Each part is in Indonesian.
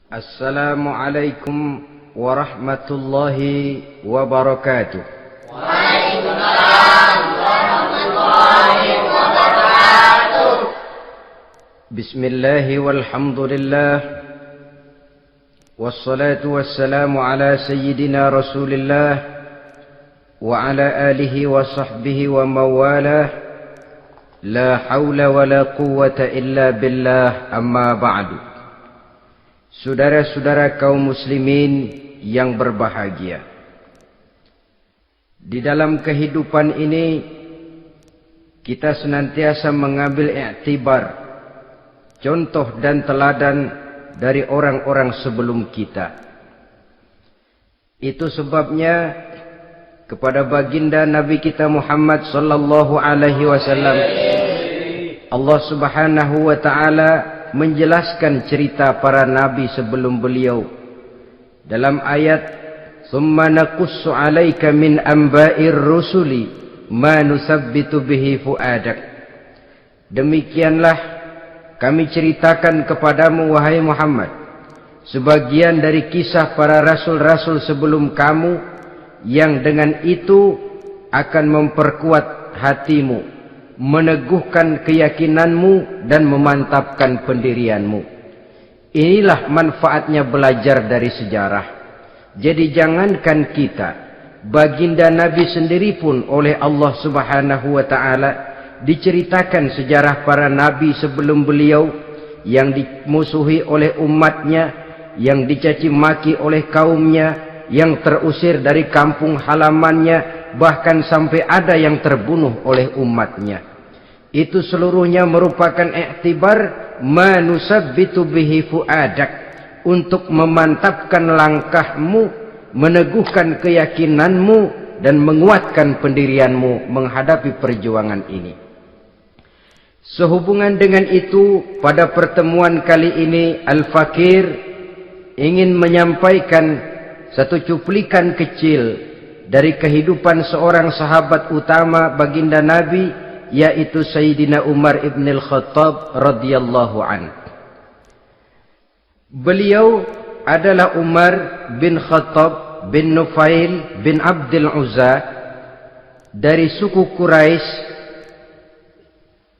Assalamualaikum warahmatullahi wabarakatuh. Waalaikumsalam warahmatullahi wabarakatuh. Bismillahi walhamdulillah. Wassalatu wassalamu ala sayyidina Rasulillah wa ala alihi wa sahbihi wa mawalah. La hawla wa la quwwata illa billah, amma ba'du. Saudara-saudara kaum muslimin yang berbahagia, di dalam kehidupan ini kita senantiasa mengambil iktibar, contoh dan teladan dari orang-orang sebelum kita. Itu sebabnya kepada baginda Nabi kita Muhammad sallallahu alaihi wasallam Allah Subhanahu wa taala menjelaskan cerita para nabi sebelum beliau dalam ayat "Tsumma naqussu 'alaika min anba'ir rusuli ma nusabbitu bihi fu'adak." Demikianlah kami ceritakan kepadamu wahai Muhammad sebagian dari kisah para rasul-rasul sebelum kamu yang dengan itu akan memperkuat hatimu, meneguhkan keyakinanmu dan memantapkan pendirianmu. Inilah manfaatnya belajar dari sejarah. Jadi jangankan kita, baginda Nabi sendiri pun oleh Allah Subhanahu wa taala diceritakan sejarah para nabi sebelum beliau yang dimusuhi oleh umatnya, yang dicaci maki oleh kaumnya, yang terusir dari kampung halamannya, bahkan sampai ada yang terbunuh oleh umatnya. Itu seluruhnya merupakan iktibar manusabbitu bihi fu'adak, untuk memantapkan langkahmu, meneguhkan keyakinanmu dan menguatkan pendirianmu menghadapi perjuangan ini. Sehubungan dengan itu, pada pertemuan kali ini Al-Fakir ingin menyampaikan satu cuplikan kecil dari kehidupan seorang sahabat utama baginda Nabi, yaitu Sayyidina Umar ibn al-Khattab radhiyallahu an. Beliau adalah Umar bin Khattab bin Nufail bin Abdul Uzza dari suku Quraisy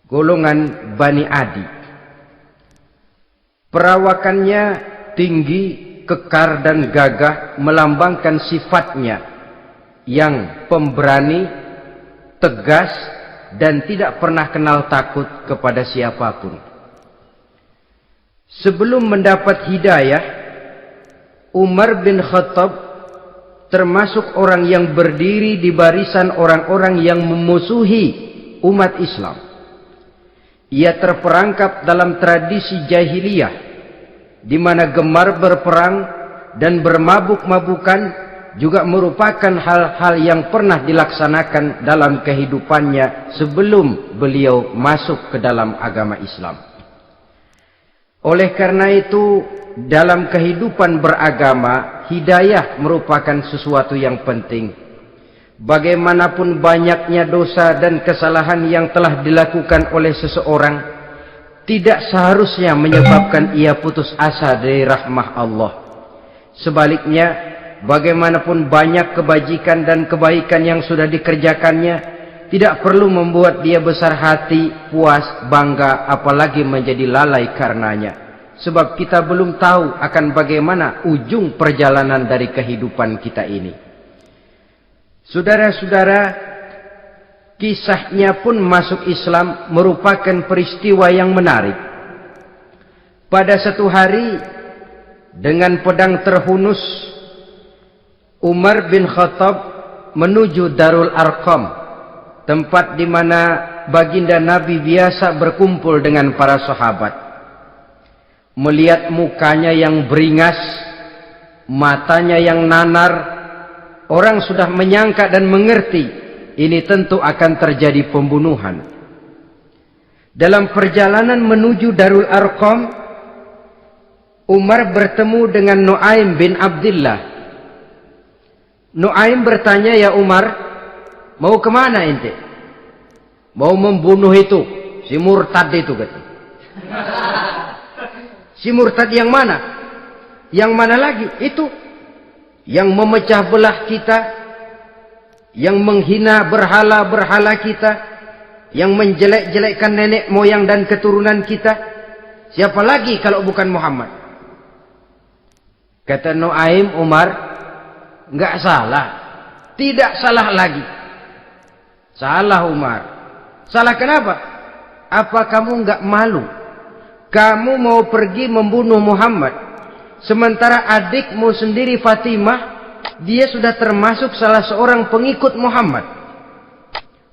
golongan Bani Adi. Perawakannya tinggi, kekar dan gagah, melambangkan sifatnya yang pemberani, tegas, dan tidak pernah kenal takut kepada siapapun. Sebelum mendapat hidayah, Umar bin Khattab termasuk orang yang berdiri di barisan orang-orang yang memusuhi umat Islam. Ia terperangkap dalam tradisi jahiliyah, di mana gemar berperang dan bermabuk-mabukan juga merupakan hal-hal yang pernah dilaksanakan dalam kehidupannya sebelum beliau masuk ke dalam agama Islam. Oleh karena itu, dalam kehidupan beragama, hidayah merupakan sesuatu yang penting. Bagaimanapun banyaknya dosa dan kesalahan yang telah dilakukan oleh seseorang, tidak seharusnya menyebabkan ia putus asa dari rahmah Allah. Sebaliknya, bagaimanapun banyak kebajikan dan kebaikan yang sudah dikerjakannya, tidak perlu membuat dia besar hati, puas, bangga, apalagi menjadi lalai karenanya. Sebab kita belum tahu akan bagaimana ujung perjalanan dari kehidupan kita ini. Saudara-saudara, kisahnya pun masuk Islam merupakan peristiwa yang menarik. Pada satu hari, dengan pedang terhunus, Umar bin Khattab menuju Darul Arqam, tempat di mana baginda Nabi biasa berkumpul dengan para sahabat. Melihat mukanya yang beringas, matanya yang nanar, orang sudah menyangka dan mengerti ini tentu akan terjadi pembunuhan. Dalam perjalanan menuju Darul Arqam, Umar bertemu dengan Nuaim bin Abdullah. Nuaim bertanya, "Ya Umar, mau kemana ente?" "Mau membunuh itu, si murtad itu," kata. "Si murtad yang mana?" Yang mana lagi? Itu yang memecah belah kita, yang menghina berhala-berhala kita, yang menjelek-jelekkan nenek moyang dan keturunan kita. Siapa lagi kalau bukan Muhammad? Kata Nuaim Umar, enggak salah. Tidak salah lagi. Salah Umar. Salah kenapa? Apa kamu enggak malu? Kamu mau pergi membunuh Muhammad, sementara adikmu sendiri Fatimah, dia sudah termasuk salah seorang pengikut Muhammad.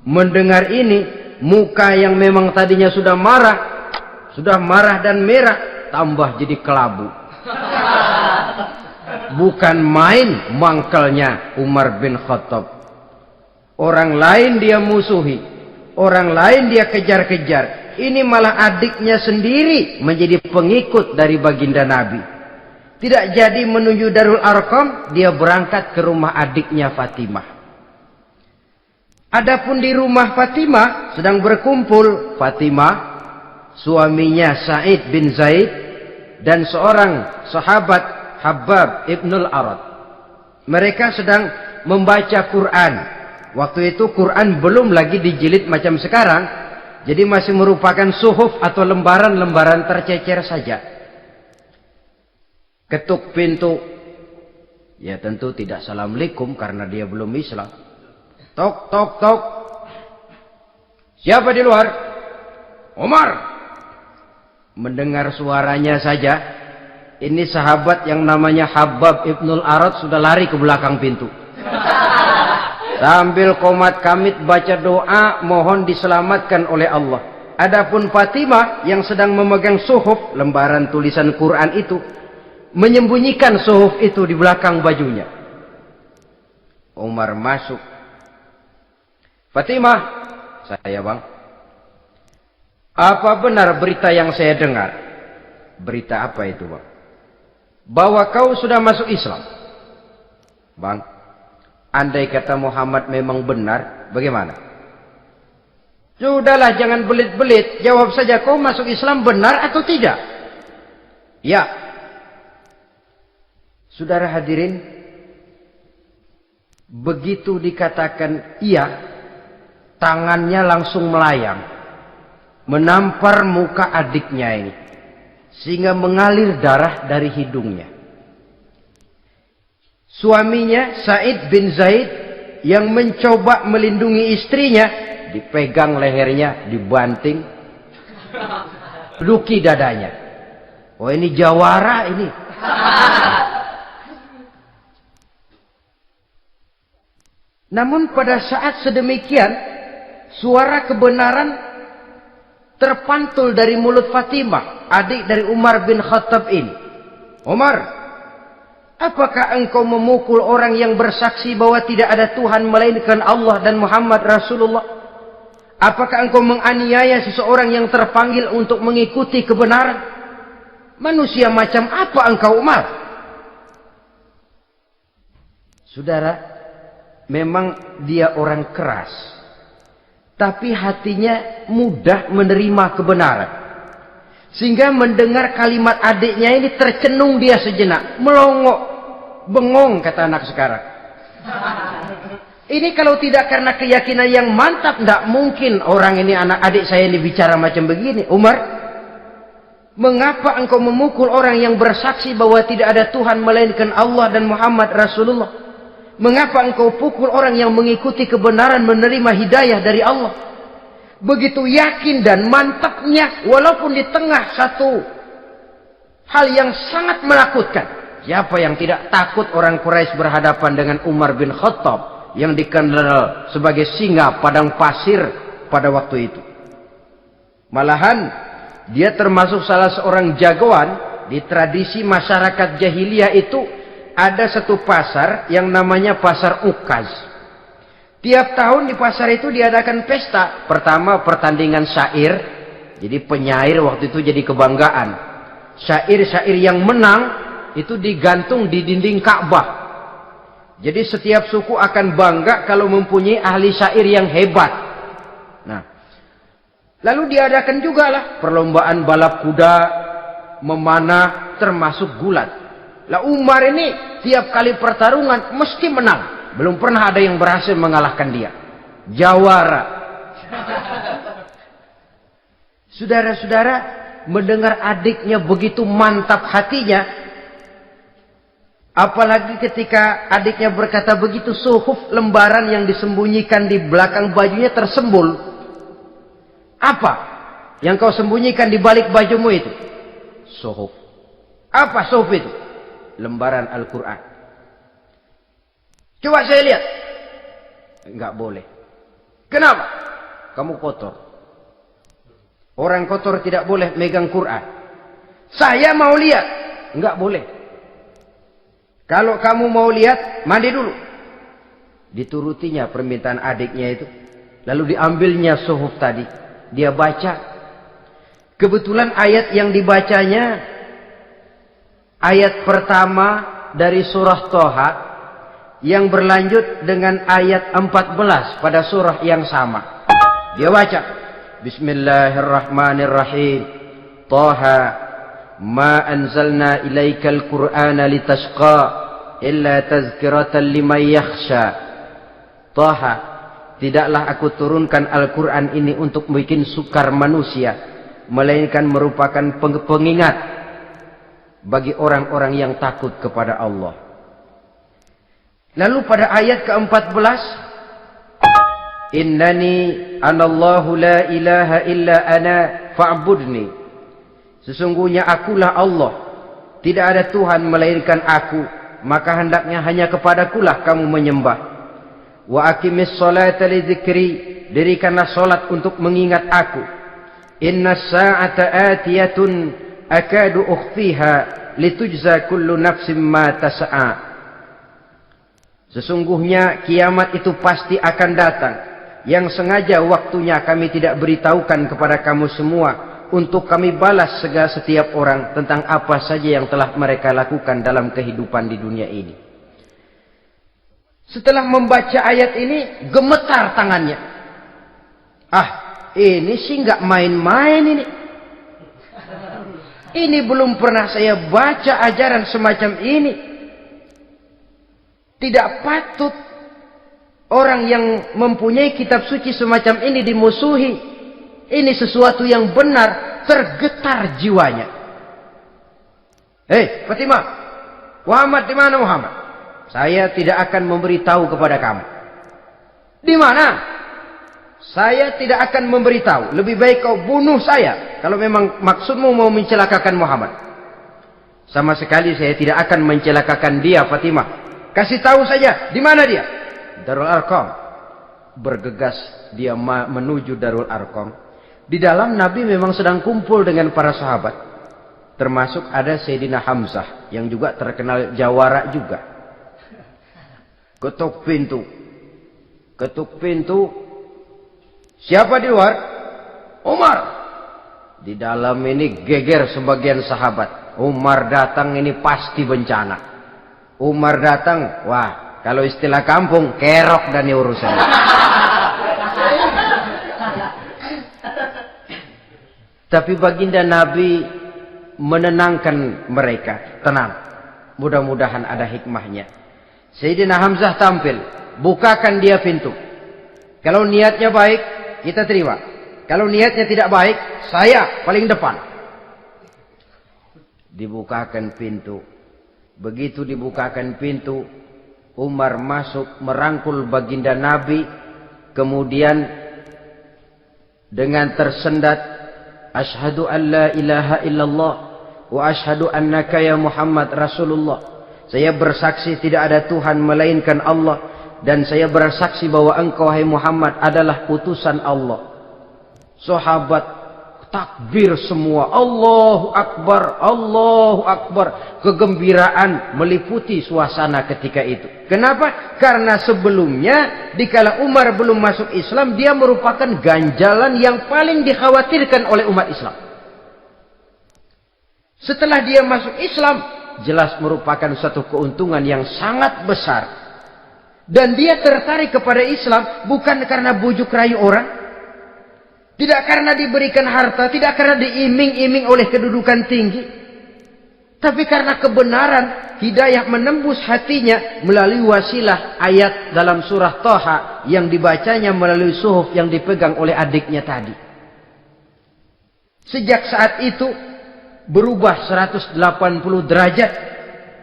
Mendengar ini, muka yang memang tadinya sudah marah dan merah, tambah jadi kelabu. Bukan main mangkelnya Umar bin Khattab. Orang lain dia musuhi, orang lain dia kejar-kejar. Ini malah adiknya sendiri menjadi pengikut dari baginda Nabi. Tidak jadi menuju Darul Arqam, dia berangkat ke rumah adiknya Fatimah. Adapun di rumah Fatimah sedang berkumpul Fatimah, suaminya Sa'id bin Zaid, dan seorang sahabat Habbab ibnul Arad. Mereka sedang membaca Quran. Waktu itu Quran belum lagi dijilid macam sekarang, jadi masih merupakan suhuf atau lembaran-lembaran tercecer saja. Ketuk pintu. Ya tentu tidak assalamualaikum karena dia belum Islam. Tok, tok, tok. Siapa di luar? Umar. Mendengar suaranya saja, ini sahabat yang namanya Habbab ibnul Arad sudah lari ke belakang pintu. Sambil komat kamit baca doa mohon diselamatkan oleh Allah. Adapun Fatimah yang sedang memegang suhuf, lembaran tulisan Quran itu, menyembunyikan suhuf itu di belakang bajunya. Umar masuk. Fatimah, saya bang. Apa benar berita yang saya dengar? Berita apa itu bang? Bahwa kau sudah masuk Islam. Bang, andai kata Muhammad memang benar, bagaimana? Sudahlah, jangan belit-belit. Jawab saja, kau masuk Islam benar atau tidak? Ya. Saudara hadirin, begitu dikatakan iya, tangannya langsung melayang, menampar muka adiknya ini, sehingga mengalir darah dari hidungnya. Suaminya Sa'id bin Zaid yang mencoba melindungi istrinya, dipegang lehernya, dibanting, luki dadanya. Oh ini jawara ini. Namun pada saat sedemikian, suara kebenaran terpantul dari mulut Fatimah, adik dari Umar bin Khattab ini. Umar, apakah engkau memukul orang yang bersaksi bahwa tidak ada Tuhan melainkan Allah dan Muhammad Rasulullah? Apakah engkau menganiaya seseorang yang terpanggil untuk mengikuti kebenaran? Manusia macam apa engkau, Umar? Saudara, memang dia orang keras, tapi hatinya mudah menerima kebenaran. Sehingga mendengar kalimat adiknya ini tercenung dia sejenak, melongo, bengong kata anak sekarang. Ini kalau tidak karena keyakinan yang mantap, tidak mungkin orang ini, anak adik saya ini bicara macam begini. Umar, mengapa engkau memukul orang yang bersaksi bahwa tidak ada Tuhan melainkan Allah dan Muhammad Rasulullah? Mengapa engkau pukul orang yang mengikuti kebenaran, menerima hidayah dari Allah? Begitu yakin dan mantapnya, walaupun di tengah satu hal yang sangat menakutkan. Siapa yang tidak takut orang Quraisy berhadapan dengan Umar bin Khattab yang dikenal sebagai singa padang pasir pada waktu itu? Malahan dia termasuk salah seorang jagoan di tradisi masyarakat jahiliyah itu. Ada satu pasar yang namanya pasar Ukaz. Tiap tahun di pasar itu diadakan pesta. Pertama pertandingan syair. Jadi penyair waktu itu jadi kebanggaan. Syair-syair yang menang itu digantung di dinding Ka'bah. Jadi setiap suku akan bangga kalau mempunyai ahli syair yang hebat. Nah, lalu diadakan juga lah perlombaan balap kuda, memanah, termasuk gulat. Lah Umar ini tiap kali pertarungan mesti menang. Belum pernah ada yang berhasil mengalahkan dia. Jawara. Saudara-saudara, mendengar adiknya begitu mantap hatinya, apalagi ketika adiknya berkata begitu, suhuf, lembaran yang disembunyikan di belakang bajunya tersembul. Apa yang kau sembunyikan di balik bajumu itu? Suhuf. Apa suhuf itu? Lembaran Al-Quran. Coba saya lihat. Enggak boleh. Kenapa? Kamu kotor. Orang kotor tidak boleh megang Quran. Saya mau lihat. Enggak boleh. Kalau kamu mau lihat, mandi dulu. Diturutinya permintaan adiknya itu. Lalu diambilnya suhuf tadi. Dia baca. Kebetulan ayat yang dibacanya, ayat pertama dari surah Toha, yang berlanjut dengan ayat 14 pada surah yang sama. Dia baca. Bismillahirrahmanirrahim. Toha. Ma anzalna ilaikal Qur'ana litashqa illa tazkiratan liman yakhsha. Taha, tidaklah aku turunkan Al-Quran ini untuk bikin sukar manusia, melainkan merupakan pengingat bagi orang-orang yang takut kepada Allah. Lalu pada ayat ke-14, Innani anallahu la ilaha illa ana fa'budni. Sesungguhnya akulah Allah, tidak ada Tuhan melainkan aku, maka hendaknya hanya kepadakulah kamu menyembah. Wa aqimis sholata li dzikri, dirikanlah salat untuk mengingat aku. Innas sa'ata atiyatun akadu ukhfiha litujza kullu nafsin ma tas'a. Sesungguhnya kiamat itu pasti akan datang, yang sengaja waktunya kami tidak beritahukan kepada kamu semua, untuk kami balas segala setiap orang tentang apa saja yang telah mereka lakukan dalam kehidupan di dunia ini. Setelah membaca ayat ini, gemetar tangannya. Ah, ini sih nggak main-main ini. Ini belum pernah saya baca ajaran semacam ini. Tidak patut orang yang mempunyai kitab suci semacam ini dimusuhi. Ini sesuatu yang benar, tergetar jiwanya. Hei, Fatimah, Muhammad di mana Muhammad? Saya tidak akan memberitahu kepada kamu. Di mana? Saya tidak akan memberitahu. Lebih baik kau bunuh saya kalau memang maksudmu mau mencelakakan Muhammad. Sama sekali saya tidak akan mencelakakan dia, Fatimah. Kasih tahu saja, di mana dia? Darul Arqam. Bergegas dia menuju Darul Arqam. Di dalam Nabi memang sedang kumpul dengan para sahabat. Termasuk ada Sayyidina Hamzah yang juga terkenal jawara juga. Ketuk pintu. Ketuk pintu. Siapa di luar? Umar. Di dalam ini geger sebagian sahabat. Umar datang ini pasti bencana. Umar datang, wah, kalau istilah kampung, kerok dan urusan. Tapi baginda Nabi menenangkan mereka. Tenang. Mudah-mudahan ada hikmahnya. Sayyidina Hamzah tampil. Bukakan dia pintu. Kalau niatnya baik, kita terima. Kalau niatnya tidak baik, saya paling depan. Dibukakan pintu. Begitu dibukakan pintu, Umar masuk merangkul baginda Nabi. Kemudian dengan tersendat, Ashhadu an la ilaha illallah wa ashhadu annaka ya Muhammad Rasulullah. Saya bersaksi tidak ada Tuhan melainkan Allah, dan saya bersaksi bahwa engkau hai Muhammad adalah utusan Allah. Sahabat takbir semua. Allahu Akbar, Allahu Akbar. Kegembiraan meliputi suasana ketika itu. Kenapa? Karena sebelumnya dikala Umar belum masuk Islam, dia merupakan ganjalan yang paling dikhawatirkan oleh umat Islam. Setelah dia masuk Islam, jelas merupakan suatu keuntungan yang sangat besar. Dan dia tertarik kepada Islam bukan karena bujuk rayu orang, tidak karena diberikan harta, tidak karena diiming-iming oleh kedudukan tinggi. Tapi karena kebenaran, hidayah menembus hatinya melalui wasilah ayat dalam surah Thaha yang dibacanya melalui suhuf yang dipegang oleh adiknya tadi. Sejak saat itu berubah 180 derajat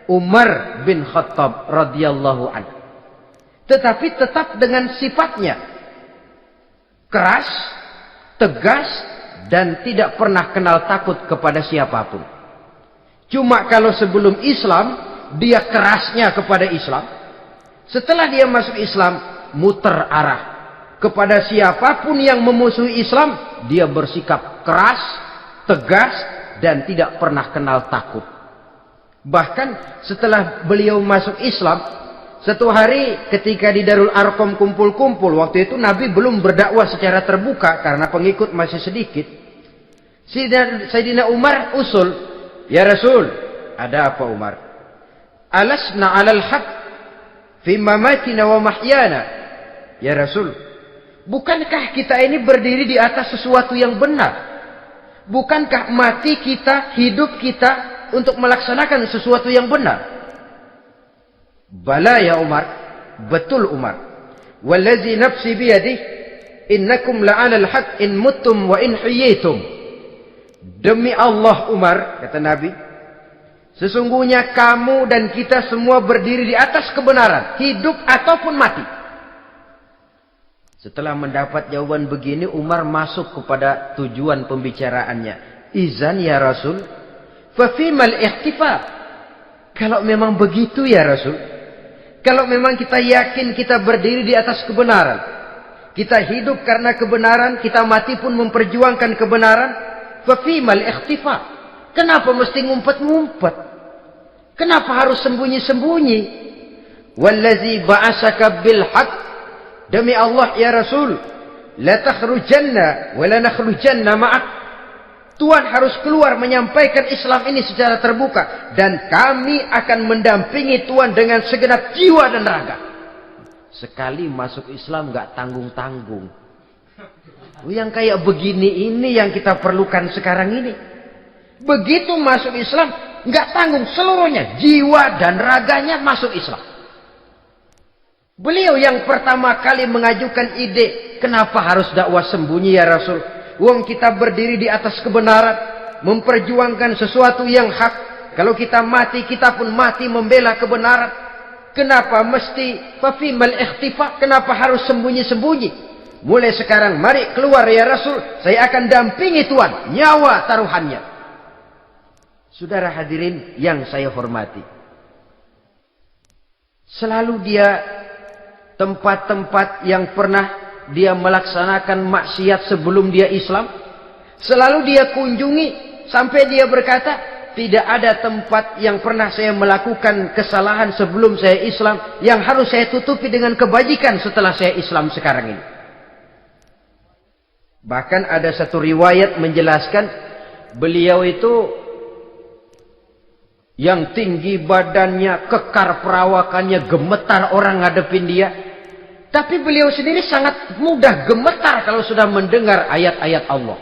Umar bin Khattab radhiyallahu anhu. Tetapi tetap dengan sifatnya keras, tegas, dan tidak pernah kenal takut kepada siapapun. Cuma kalau sebelum Islam, dia kerasnya kepada Islam. Setelah dia masuk Islam, muter arah. Kepada siapapun yang memusuhi Islam, dia bersikap keras, tegas, dan tidak pernah kenal takut. Bahkan setelah beliau masuk Islam, satu hari ketika di Darul Arqam kumpul-kumpul, waktu itu Nabi belum berdakwah secara terbuka karena pengikut masih sedikit. Sayyidina Umar usul, "Ya Rasul, ada apa Umar? Alasna 'alal haq fi mamatina wa mahyana?" Ya Rasul, bukankah kita ini berdiri di atas sesuatu yang benar? Bukankah mati kita, hidup kita untuk melaksanakan sesuatu yang benar? Bala ya Umar, betul Umar. Wallazi nafsi biyadih, innakum la'alal haq in muttum wa in huyitum. Demi Allah Umar, kata Nabi, sesungguhnya kamu dan kita semua berdiri di atas kebenaran, hidup ataupun mati. Setelah mendapat jawaban begini, Umar masuk kepada tujuan pembicaraannya. Izan ya Rasul, fafimal ikhtifa. Kalau memang begitu ya Rasul, kalau memang kita yakin kita berdiri di atas kebenaran, kita hidup karena kebenaran, kita mati pun memperjuangkan kebenaran, fafimal ikhtifa. Kenapa mesti ngumpet-ngumpet? Kenapa harus sembunyi-sembunyi? Wallazi ba'asaka bil haq, demi Allah ya Rasul, la takhrujanna wa la nakhrujanna ma'ak. Tuhan harus keluar menyampaikan Islam ini secara terbuka, dan kami akan mendampingi Tuhan dengan segenap jiwa dan raga. Sekali masuk Islam gak tanggung-tanggung. Yang kayak begini ini yang kita perlukan sekarang ini. Begitu masuk Islam gak tanggung seluruhnya, jiwa dan raganya masuk Islam. Beliau yang pertama kali mengajukan ide, kenapa harus dakwah sembunyi ya Rasul? Wong kita berdiri di atas kebenaran, memperjuangkan sesuatu yang hak. Kalau kita mati, kita pun mati membela kebenaran. Kenapa mesti fafimal ikhtifa? Kenapa harus sembunyi-sembunyi? Mulai sekarang mari keluar ya Rasul, saya akan dampingi Tuhan, nyawa taruhannya. Saudara hadirin yang saya hormati, selalu dia tempat-tempat yang pernah dia melaksanakan maksiat sebelum dia Islam, selalu dia kunjungi sampai dia berkata, tidak ada tempat yang pernah saya melakukan kesalahan sebelum saya Islam yang harus saya tutupi dengan kebajikan setelah saya Islam sekarang ini. Bahkan ada satu riwayat menjelaskan beliau itu yang tinggi badannya, kekar perawakannya, gemetar orang ngadepin dia. Tapi beliau sendiri sangat mudah gemetar kalau sudah mendengar ayat-ayat Allah.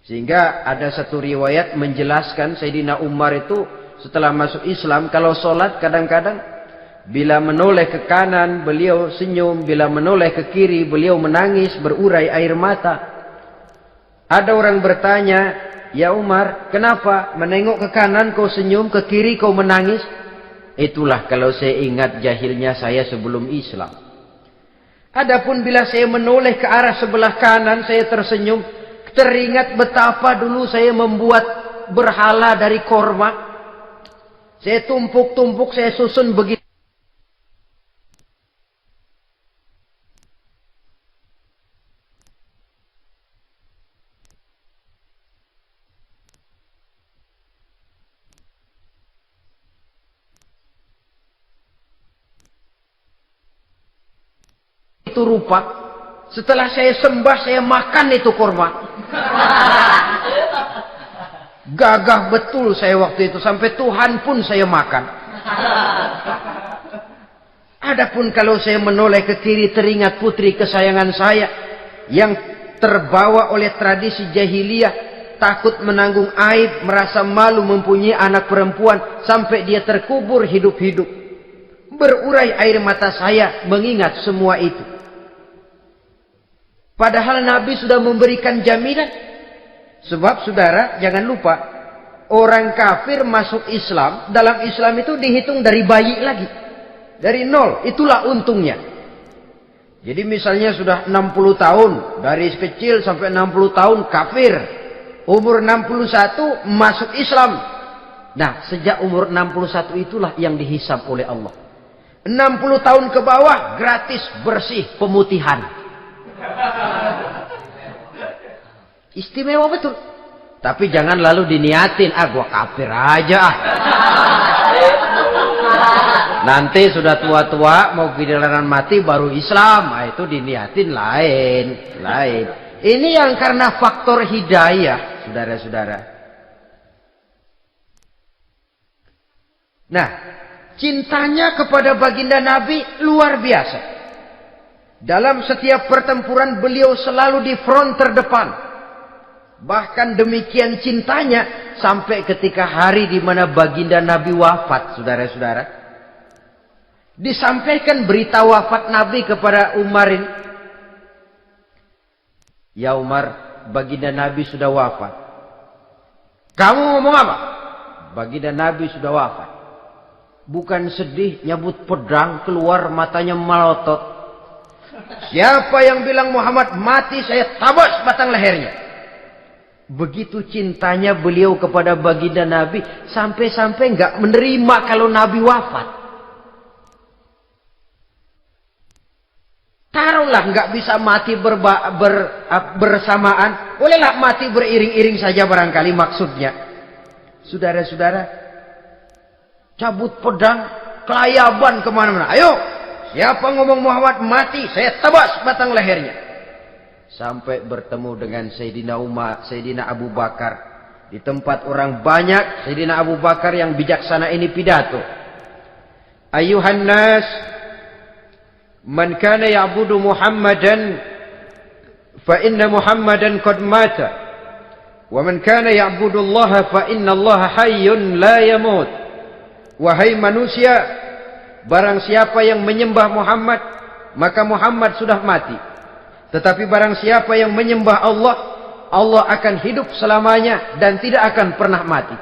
Sehingga ada satu riwayat menjelaskan Sayyidina Umar itu setelah masuk Islam, kalau sholat kadang-kadang bila menoleh ke kanan beliau senyum, bila menoleh ke kiri beliau menangis berurai air mata. Ada orang bertanya, ya Umar, kenapa menengok ke kanan kau senyum, ke kiri kau menangis? Itulah kalau saya ingat jahilnya saya sebelum Islam. Adapun bila saya menoleh ke arah sebelah kanan, saya tersenyum, teringat betapa dulu saya membuat berhala dari korma. Saya tumpuk-tumpuk, saya susun begitu. Itu rupa, setelah saya sembah saya makan itu korma. Gagah betul saya waktu itu, sampai Tuhan pun saya makan. Adapun kalau saya menoleh ke kiri, teringat putri kesayangan saya yang terbawa oleh tradisi jahiliyah, takut menanggung aib, merasa malu mempunyai anak perempuan, sampai dia terkubur hidup-hidup. Berurai air mata saya mengingat semua itu. Padahal Nabi sudah memberikan jaminan. Sebab saudara, jangan lupa, orang kafir masuk Islam, dalam Islam itu dihitung dari bayi lagi. Dari nol, itulah untungnya. Jadi misalnya sudah 60 tahun, dari kecil sampai 60 tahun kafir. Umur 61 masuk Islam. Nah, sejak umur 61 itulah yang dihisab oleh Allah. 60 tahun ke bawah, gratis, bersih, pemutihan. Istimewa betul. Tapi jangan lalu diniatin, gua kafir aja ah. Nanti sudah tua-tua mau giliran mati baru Islam. Nah, itu diniatin lain. Ini yang karena faktor hidayah, saudara-saudara. Nah, cintanya kepada baginda Nabi luar biasa. Dalam setiap pertempuran beliau selalu di front terdepan. Bahkan demikian cintanya sampai ketika hari di mana baginda Nabi wafat, saudara-saudara. Disampaikan berita wafat Nabi kepada Umarin. Ya Umar, baginda Nabi sudah wafat. Kamu ngomong apa? Baginda Nabi sudah wafat. Bukan sedih, nyabut pedang, keluar matanya melotot. Siapa yang bilang Muhammad mati, saya tabas batang lehernya. Begitu cintanya beliau kepada baginda Nabi, sampai-sampai nggak menerima kalau Nabi wafat. Taruhlah nggak bisa mati bersamaan, bolehlah mati beriring-iring saja barangkali maksudnya. Saudara-saudara, cabut pedang, kelayaban kemana-mana. Ayo, siapa ngomong Muhammad mati, saya tebas batang lehernya. Sampai bertemu dengan Sayyidina Umar, Sayyidina Abu Bakar. Di tempat orang banyak, Sayyidina Abu Bakar yang bijaksana ini pidato. Ayuhan nas, man kana ya'budu Muhammadan fa inna Muhammadan qad mata wa man kana ya'budu Allah fa inna Allah hayyun la yamut. Wahai manusia, barang siapa yang menyembah Muhammad, maka Muhammad sudah mati. Tetapi barang siapa yang menyembah Allah, Allah akan hidup selamanya dan tidak akan pernah mati.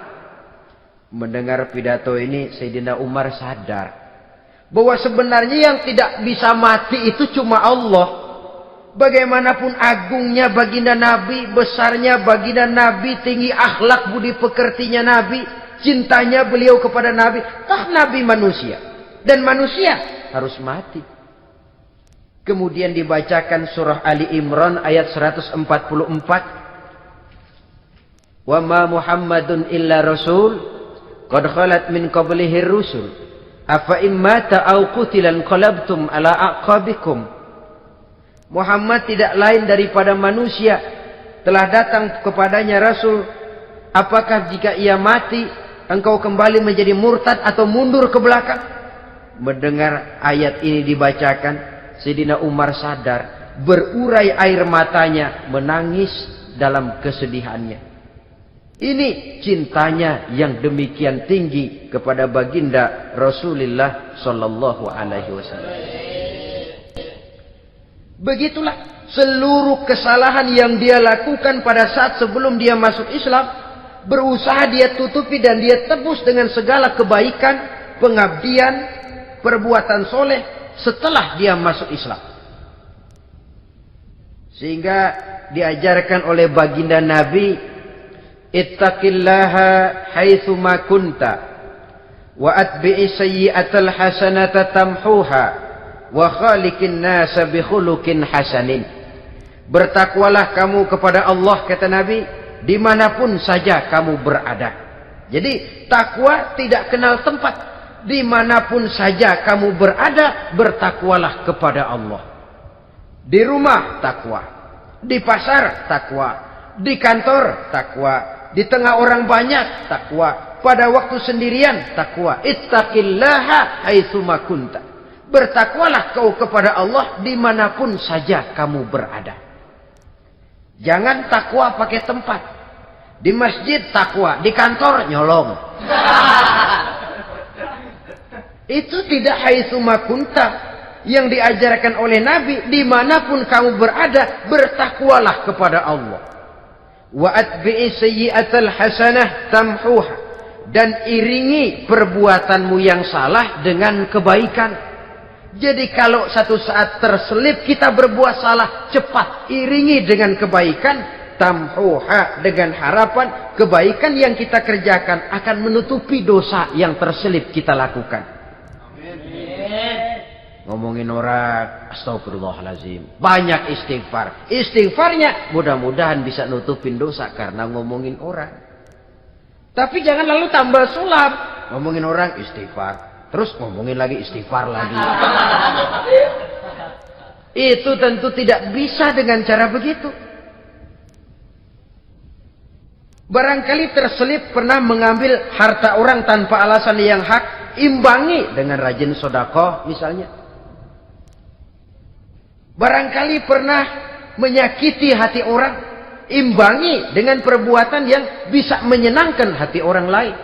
Mendengar pidato ini, Sayyidina Umar sadar bahwa sebenarnya yang tidak bisa mati itu cuma Allah. Bagaimanapun agungnya baginda Nabi, besarnya baginda Nabi, tinggi akhlak budi pekertinya Nabi, cintanya beliau kepada Nabi, Nabi manusia. Dan manusia harus mati. Kemudian dibacakan surah Ali Imran ayat 144. Wa ma Muhammadun illa rasul qad khalat min qablihi rusul. Afa immata au qutilan qalabtum ala aqabikum. Muhammad tidak lain daripada manusia, telah datang kepadanya rasul. Apakah jika ia mati engkau kembali menjadi murtad atau mundur ke belakang? Mendengar ayat ini dibacakan, Sayyidina Umar sadar, berurai air matanya, menangis dalam kesedihannya. Ini cintanya yang demikian tinggi kepada baginda Rasulullah sallallahu alaihi wasallam. Begitulah seluruh kesalahan yang dia lakukan pada saat sebelum dia masuk Islam, berusaha dia tutupi dan dia tebus dengan segala kebaikan, pengabdian, perbuatan soleh setelah dia masuk Islam. Sehingga diajarkan oleh baginda Nabi, ittaqillaha haitsu ma kunta wa atbi'i sayyi'atal hasanata tamhuha wa khaliqin nasa bi khuluqin hasanin. Bertakwalah kamu kepada Allah, kata Nabi, dimanapun saja kamu berada. Jadi takwa tidak kenal tempat. Dimanapun saja kamu berada, bertakwalah kepada Allah. Di rumah takwa, di pasar takwa, di kantor takwa, di tengah orang banyak takwa, pada waktu sendirian takwa. Ittaqillaha haitsu ma kunta. Bertakwalah kau kepada Allah dimanapun saja kamu berada. Jangan takwa pakai tempat. Di masjid takwa, di kantor nyolong. Itu tidak haitsu makunta yang diajarkan oleh Nabi. Dimanapun kamu berada, bertakwalah kepada Allah. Wa atbi'i sayyi'atal hasanah tamhuha, dan iringi perbuatanmu yang salah dengan kebaikan. Jadi kalau satu saat terselip kita berbuat salah, cepat iringi dengan kebaikan, tamhuha, dengan harapan kebaikan yang kita kerjakan akan menutupi dosa yang terselip kita lakukan. Ngomongin orang, astagfirullahalazim, banyak istighfar. Istighfarnya mudah-mudahan bisa nutupin dosa karena ngomongin orang. Tapi jangan lalu tambah sulap. Ngomongin orang istighfar, terus ngomongin lagi istighfar lagi. Itu tentu tidak bisa dengan cara begitu. Barangkali terselip pernah mengambil harta orang tanpa alasan yang hak, imbangi dengan rajin sedekah misalnya. Barangkali pernah menyakiti hati orang, imbangi dengan perbuatan yang bisa menyenangkan hati orang lain.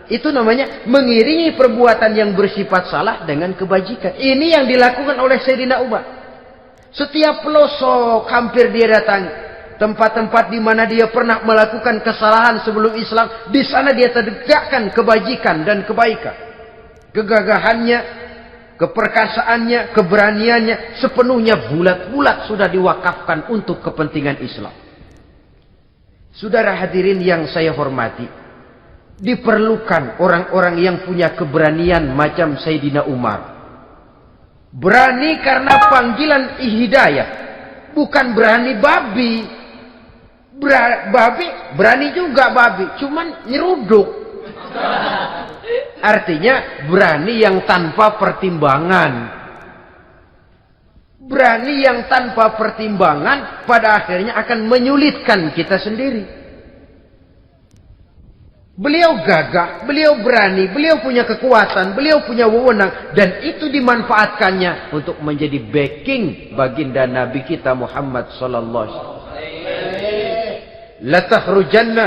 Itu namanya mengiringi perbuatan yang bersifat salah dengan kebajikan. Ini yang dilakukan oleh Sayyidina Umar. Setiap pelosok hampir dia datangi. Tempat-tempat di mana dia pernah melakukan kesalahan sebelum Islam, di sana dia tegakkan kebajikan dan kebaikan. Kegagahannya, keperkasaannya, keberaniannya sepenuhnya bulat-bulat sudah diwakafkan untuk kepentingan Islam. Saudara hadirin yang saya hormati, diperlukan orang-orang yang punya keberanian macam Sayyidina Umar. Berani karena panggilan hidayah, bukan berani babi. Babi berani juga babi, cuman nyeruduk. Artinya berani yang tanpa pertimbangan. Berani yang tanpa pertimbangan pada akhirnya akan menyulitkan kita sendiri. Beliau gagah, beliau berani, beliau punya kekuatan, beliau punya wewenang, dan itu dimanfaatkannya untuk menjadi backing baginda Nabi kita Muhammad sallallahu alaihi wasallam. La takhrujanna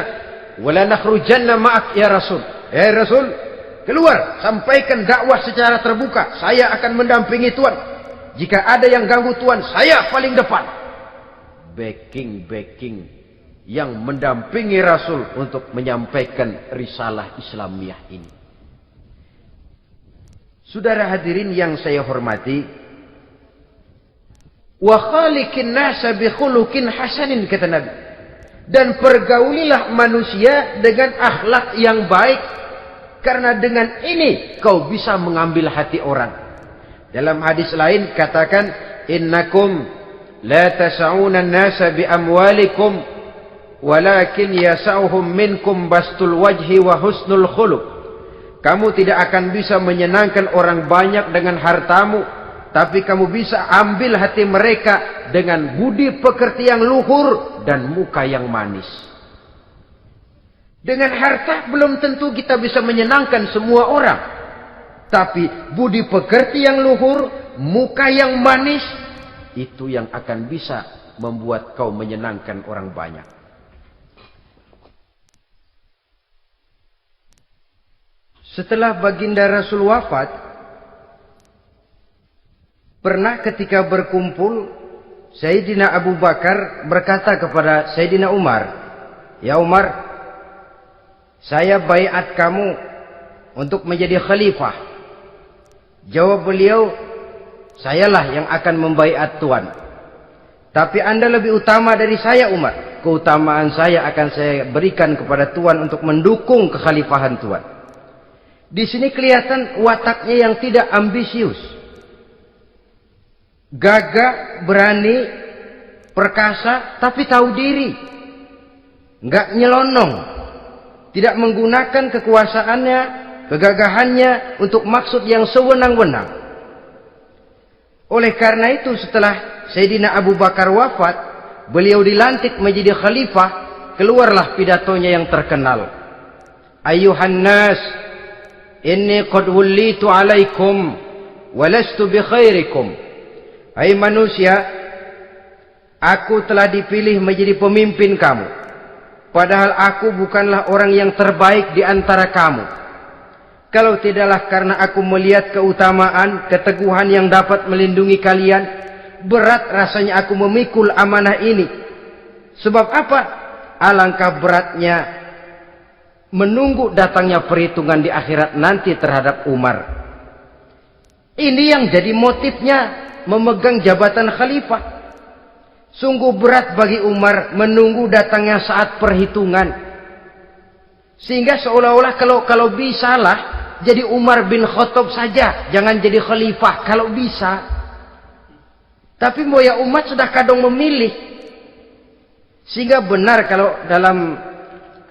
wa la nakhrujanna ma'ak ya Rasul. Ya Rasul, keluar, sampaikan dakwah secara terbuka. Saya akan mendampingi Tuhan. Jika ada yang ganggu Tuhan, saya paling depan. Backing yang mendampingi Rasul untuk menyampaikan risalah Islamiyah ini. Saudara hadirin yang saya hormati, wa khaliqin nasa bi khuluqin hasanin, kata Nabi. Dan pergaulilah manusia dengan akhlak yang baik, karena dengan ini kau bisa mengambil hati orang. Dalam hadis lain katakan, innakum la tas'una an-nasa bi amwalikum walakin yas'uhum minkum bastul wajhi wa husnul khuluq. Kamu tidak akan bisa menyenangkan orang banyak dengan hartamu, tapi kamu bisa ambil hati mereka dengan budi pekerti yang luhur dan muka yang manis. Dengan harta belum tentu kita bisa menyenangkan semua orang. Tapi budi pekerti yang luhur, muka yang manis, itu yang akan bisa membuat kau menyenangkan orang banyak. Setelah baginda Rasul wafat, pernah ketika berkumpul, Sayyidina Abu Bakar berkata kepada Sayyidina Umar, "Ya Umar, saya baiat kamu untuk menjadi khalifah." Jawab beliau, "Sayalah yang akan membaiat Tuan. Tapi Anda lebih utama dari saya Umar. Keutamaan saya akan saya berikan kepada Tuan untuk mendukung kekhalifahan Tuan." Di sini kelihatan wataknya yang tidak ambisius. Gagah, berani, perkasa, tapi tahu diri. Enggak nyelonong. Tidak menggunakan kekuasaannya, kegagahannya untuk maksud yang sewenang-wenang. Oleh karena itu setelah Sayyidina Abu Bakar wafat, beliau dilantik menjadi khalifah, keluarlah pidatonya yang terkenal. Ayuhan nas, inni qad wullitu alaikum walastu bi khairikum. Hai manusia, aku telah dipilih menjadi pemimpin kamu. padahal aku bukanlah orang yang terbaik di antara kamu. Kalau tidaklah karena aku melihat keutamaan, keteguhan yang dapat melindungi kalian, berat rasanya aku memikul amanah ini. Sebab apa? Alangkah beratnya menunggu datangnya perhitungan di akhirat nanti terhadap Umar. Ini yang jadi motifnya memegang jabatan khalifah. Sungguh berat bagi Umar menunggu datangnya saat perhitungan. Sehingga seolah-olah kalau bisalah jadi Umar bin Khattab saja, jangan jadi khalifah kalau bisa. Tapi moya umat sudah kadang memilih. Sehingga benar kalau dalam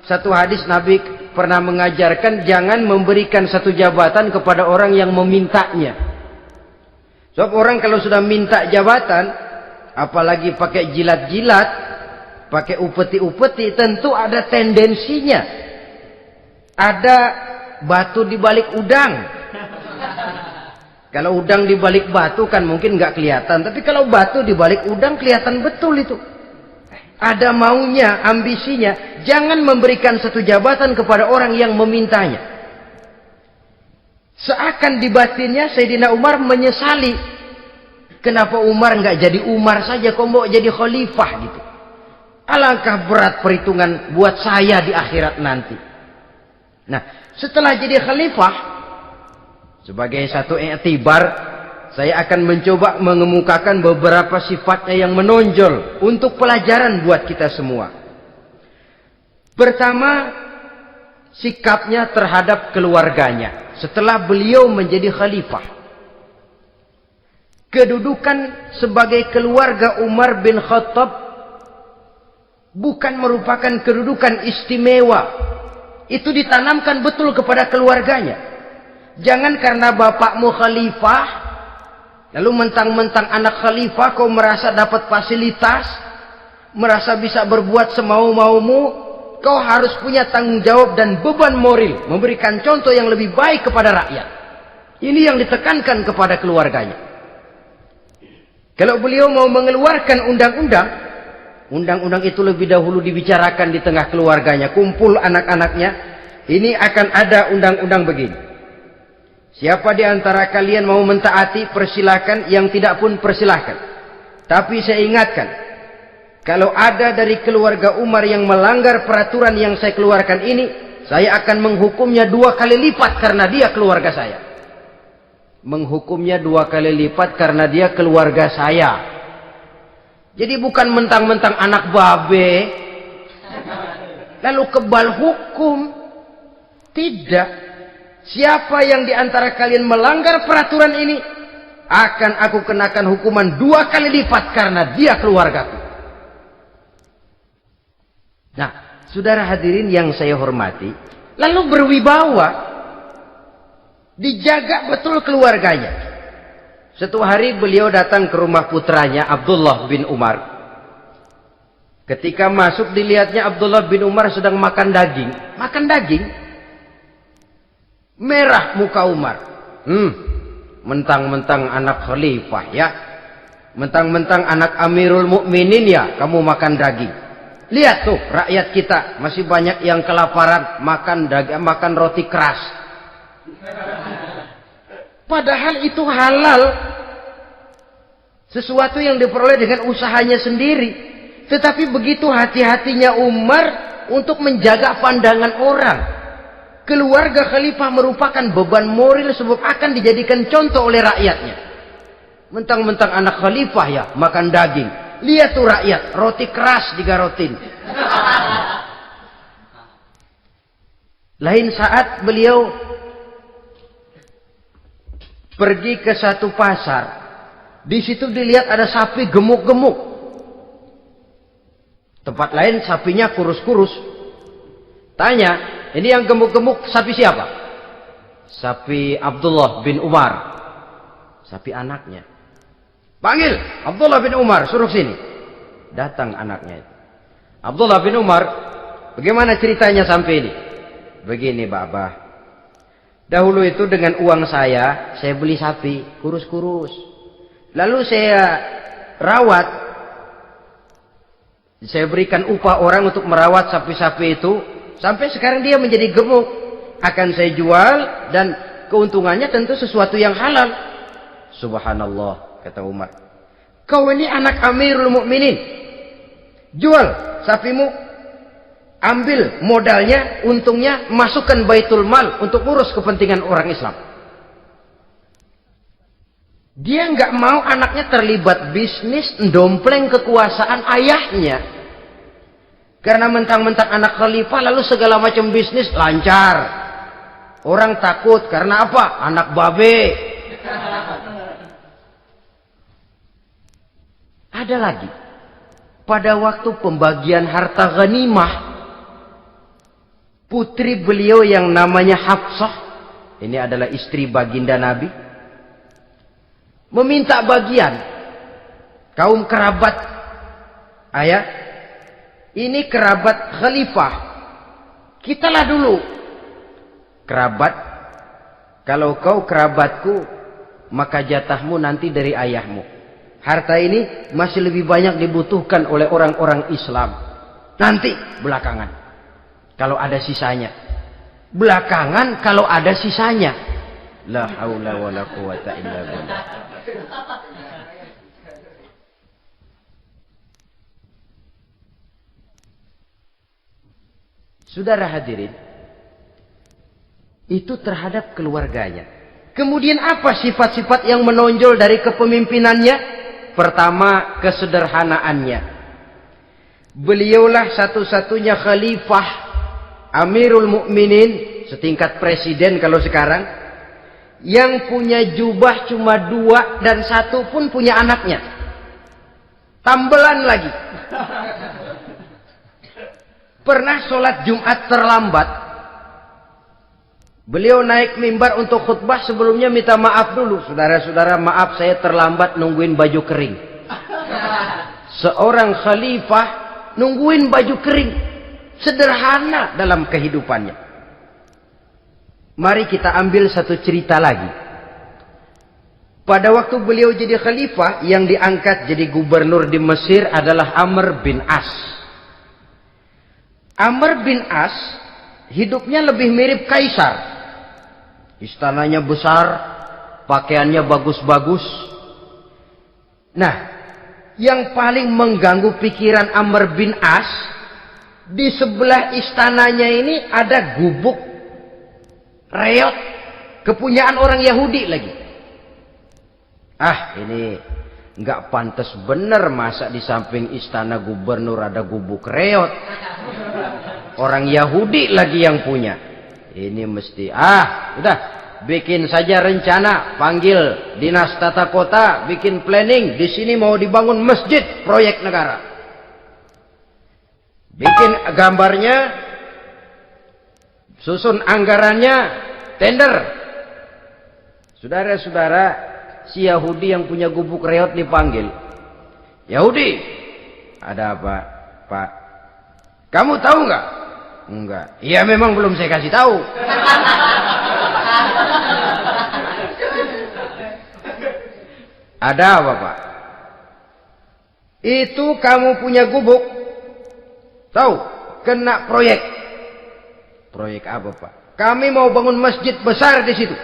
satu hadis Nabi pernah mengajarkan jangan memberikan satu jabatan kepada orang yang memintanya. Sebab orang kalau sudah minta jabatan, apalagi pakai jilat-jilat, pakai upeti-upeti, tentu ada tendensinya. Ada batu di balik udang. Kalau udang di balik batu kan mungkin nggak kelihatan, tapi kalau batu di balik udang kelihatan betul itu. Ada maunya, ambisinya. Jangan memberikan satu jabatan kepada orang yang memintanya. Seakan di batinnya Sayyidina Umar menyesali. Kenapa Umar nggak jadi Umar saja, kok mau jadi khalifah gitu. Alangkah berat perhitungan buat saya di akhirat nanti. Nah, setelah jadi khalifah, sebagai satu i'tibar, saya akan mencoba mengemukakan beberapa sifatnya yang menonjol untuk pelajaran buat kita semua. Pertama, sikapnya terhadap keluarganya setelah beliau menjadi khalifah. Kedudukan sebagai keluarga Umar bin Khattab bukan merupakan kedudukan istimewa. Itu ditanamkan betul kepada keluarganya. Jangan karena bapakmu khalifah, lalu mentang-mentang anak khalifah kau merasa dapat fasilitas, merasa bisa berbuat semau-maumu, kau harus punya tanggung jawab dan beban moral, memberikan contoh yang lebih baik kepada rakyat. Ini yang ditekankan kepada keluarganya. Kalau beliau mau mengeluarkan undang-undang, undang-undang itu lebih dahulu dibicarakan di tengah keluarganya, kumpul anak-anaknya, ini akan ada undang-undang begini. Siapa di antara kalian mau mentaati, persilahkan, yang tidak pun persilahkan. Tapi saya ingatkan, kalau ada dari keluarga Umar yang melanggar peraturan yang saya keluarkan ini, saya akan menghukumnya 2 kali lipat karena dia keluarga saya. Menghukumnya 2 kali lipat karena dia keluarga saya. Jadi bukan mentang-mentang anak babe, lalu kebal hukum. Tidak. Siapa yang di antara kalian melanggar peraturan ini, akan aku kenakan hukuman 2 kali lipat karena dia keluargaku. Nah, saudara hadirin yang saya hormati, lalu berwibawa, dijaga betul keluarganya. Suatu hari beliau datang ke rumah putranya Abdullah bin Umar. Ketika masuk dilihatnya Abdullah bin Umar sedang makan daging. Makan daging. Merah muka Umar. Mentang-mentang anak khalifah ya. Mentang-mentang anak Amirul Mukminin ya, kamu makan daging. Lihat tuh rakyat kita masih banyak yang kelaparan, makan daging, makan roti keras. Padahal itu halal. Sesuatu yang diperoleh dengan usahanya sendiri. Tetapi begitu hati-hatinya Umar untuk menjaga pandangan orang. Keluarga khalifah merupakan beban moral sebab akan dijadikan contoh oleh rakyatnya. Mentang-mentang anak khalifah ya, makan daging. Lihat tuh rakyat, roti keras digarotin. Lain saat beliau pergi ke satu pasar. Di situ dilihat ada sapi gemuk-gemuk. Tempat lain sapinya kurus-kurus. Tanya, ini yang gemuk-gemuk sapi siapa? Sapi Abdullah bin Umar. Sapi anaknya. Panggil Abdullah bin Umar, suruh sini. Datang anaknya itu. Abdullah bin Umar, bagaimana ceritanya sampai ini? Begini, Bapak. Dahulu itu dengan uang saya beli sapi kurus-kurus. Lalu saya rawat Saya berikan upah orang untuk merawat sapi-sapi itu. Sampai sekarang dia menjadi gemuk. Akan saya jual dan keuntungannya tentu sesuatu yang halal. Subhanallah, kata Umar. Kau ini anak Amirul Mukminin. Jual sapimu. Ambil modalnya, untungnya, masukkan Baitul Mal untuk urus kepentingan orang Islam. Dia nggak mau anaknya terlibat bisnis, ndompleng kekuasaan ayahnya. Karena mentang-mentang anak khalifah lalu segala macam bisnis lancar. Orang takut karena apa? Anak babe. Ada lagi. Pada waktu pembagian harta ghanimah, putri beliau yang namanya Hafsah, ini adalah istri baginda Nabi, meminta bagian. Kaum kerabat ayah, ini kerabat khalifah, kitalah dulu kerabat. Kalau kau kerabatku, maka jatahmu nanti dari ayahmu. Harta ini masih lebih banyak dibutuhkan oleh orang-orang Islam. Nanti belakangan, kalau ada sisanya. Belakangan kalau ada sisanya. La haula wala quwata illa billah. Saudara hadirin, itu terhadap keluarganya. Kemudian apa sifat-sifat yang menonjol dari kepemimpinannya? Pertama, kesederhanaannya. Beliaulah satu-satunya khalifah, Amirul Mukminin, setingkat presiden kalau sekarang, yang punya jubah cuma 2 dan 1 pun punya anaknya. Tambelan lagi. Pernah sholat Jumat terlambat. Beliau naik mimbar untuk khutbah, sebelumnya minta maaf dulu. Saudara-saudara, maaf saya terlambat nungguin baju kering. Seorang khalifah nungguin baju kering. Sederhana dalam kehidupannya. Mari kita ambil satu cerita lagi. Pada waktu beliau jadi khalifah, yang diangkat jadi gubernur di Mesir adalah Amr bin As. Amr bin As hidupnya lebih mirip kaisar. Istananya besar, pakaiannya bagus-bagus. Nah, yang paling mengganggu pikiran Amr bin As, di sebelah istananya ini ada gubuk reot, kepunyaan orang Yahudi lagi. Ah, ini nggak pantas bener, masa di samping istana gubernur ada gubuk reot. Orang Yahudi lagi yang punya. Ini mesti, udah, bikin saja rencana, panggil dinas tata kota, bikin planning. Di sini mau dibangun masjid, proyek negara. Bikin gambarnya, susun anggarannya, tender. Saudara-saudara, si Yahudi yang punya gubuk reot dipanggil. Yahudi, ada apa, Pak? Kamu tahu nggak? Enggak. Iya, memang belum saya kasih tahu. Ada apa, Pak? Itu kamu punya gubuk. Tahu? Kena proyek. Proyek apa, Pak? Kami mau bangun masjid besar di situ.